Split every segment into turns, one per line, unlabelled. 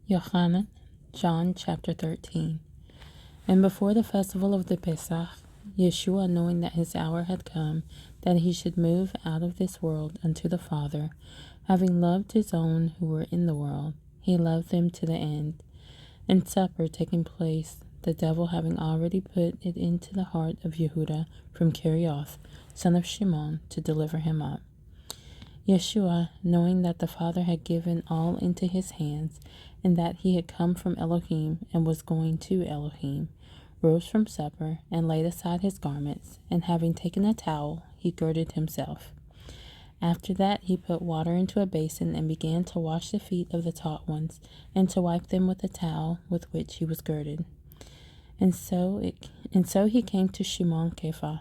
Yohanan, John chapter 13. And before the festival of the Pesach, Yeshua, knowing that his hour had come, that he should move out of this world unto the Father, having loved his own who were in the world, he loved them to the end. And supper taking place, the devil having already put it into the heart of Yehuda from Kerioth, son of Shimon, to deliver him up. Yeshua, knowing that the Father had given all into his hands, and that he had come from Elohim and was going to Elohim, rose from supper, and laid aside his garments, and having taken a towel, he girded himself. After that he put water into a basin, and began to wash the feet of the taught ones, and to wipe them with the towel with which he was girded. And so he came to Shimon Kepha,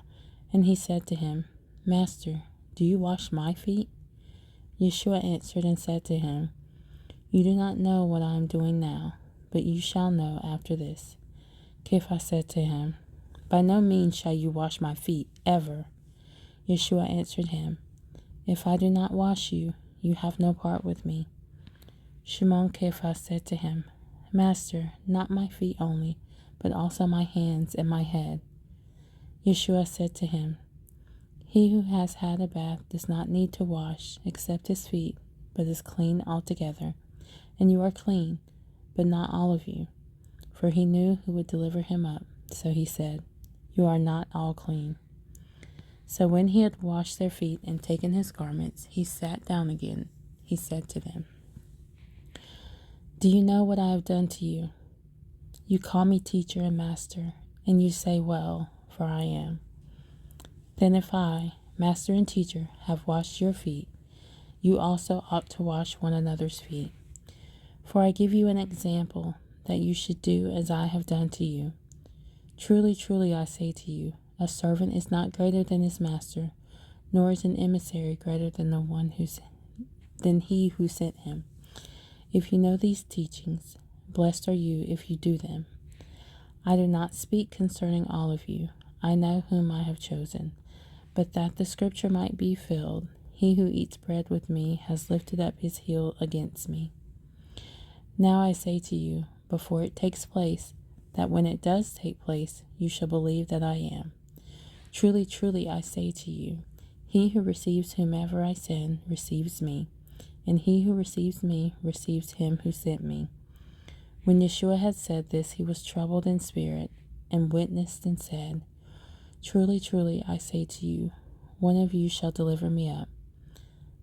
and he said to him, Master, do you wash my feet? Yeshua answered and said to him, You do not know what I am doing now, but you shall know after this. Kepha said to him, By no means shall you wash my feet, ever. Yeshua answered him, If I do not wash you, you have no part with me. Shimon Kepha said to him, Master, not my feet only, but also my hands and my head. Yeshua said to him, He who has had a bath does not need to wash except his feet, but is clean altogether. And you are clean, but not all of you. For he knew who would deliver him up. So he said, You are not all clean. So when he had washed their feet and taken his garments, he sat down again. He said to them, Do you know what I have done to you? You call me teacher and master, and you say, Well, for I am. Then if I, master and teacher, have washed your feet, you also ought to wash one another's feet. For I give you an example, that you should do as I have done to you. Truly, truly, I say to you, a servant is not greater than his master, nor is an emissary greater than he who sent him. If you know these teachings, blessed are you if you do them. I do not speak concerning all of you. I know whom I have chosen. But that the scripture might be filled, he who eats bread with me has lifted up his heel against me. Now I say to you, before it takes place, that when it does take place, you shall believe that I am. Truly, truly, I say to you, he who receives whomever I send receives me, and he who receives me receives him who sent me. When Yeshua had said this, he was troubled in spirit, and witnessed and said, Truly, truly, I say to you, one of you shall deliver me up.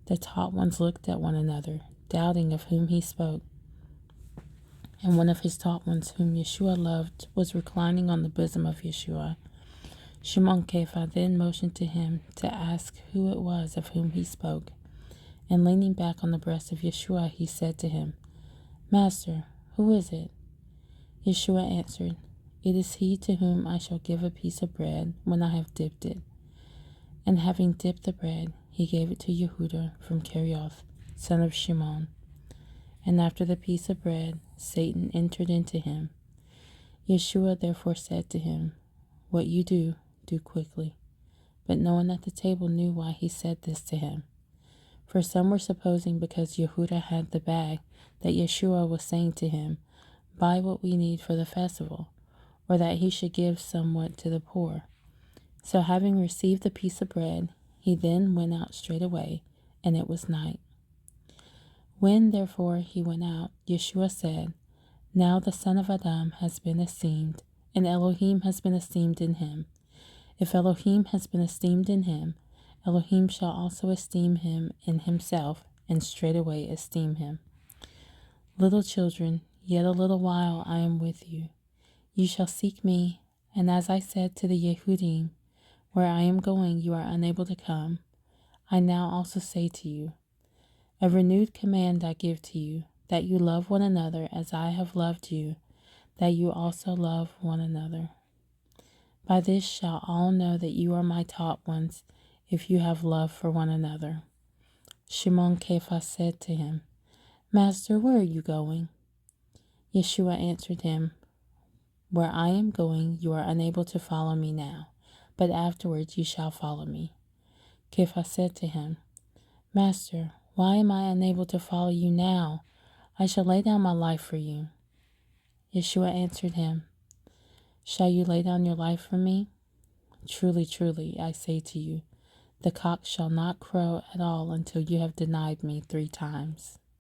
The taught ones looked at one another, doubting of whom he spoke. And one of his taught ones, whom Yeshua loved, was reclining on the bosom of Yeshua. Shimon Kepha then motioned to him to ask who it was of whom he spoke. And leaning back on the breast of Yeshua, he said to him, Master, who is it? Yeshua answered, It is he to whom I shall give a piece of bread when I have dipped it. And having dipped the bread, he gave it to Yehuda from Kerioth, son of Shimon. And after the piece of bread, Satan entered into him. Yeshua therefore said to him, What you do, do quickly. But no one at the table knew why he said this to him. For some were supposing because Yehuda had the bag, that Yeshua was saying to him, Buy what we need for the festival, or that he should give somewhat to the poor. So having received the piece of bread, he then went out straightway, and it was night. When therefore he went out, Yeshua said, Now the Son of Adam has been esteemed, and Elohim has been esteemed in him. If Elohim has been esteemed in him, Elohim shall also esteem him in himself, and straightway esteem him. Little children, yet a little while I am with you. You shall seek me, and as I said to the Yehudim, Where I am going you are unable to come, I now also say to you, A renewed command I give to you, that you love one another as I have loved you, that you also love one another. By this shall all know that you are my taught ones, if you have love for one another. Shimon Kepha said to him, Master, where are you going? Yeshua answered him, Where I am going you are unable to follow me now, but afterwards you shall follow me. Kepha said to him, Master, why am I unable to follow you now? I shall lay down my life for you." Yeshua answered him, "Shall you lay down your life for me? Truly, truly, I say to you, the cock shall not crow at all until you have denied me 3 times."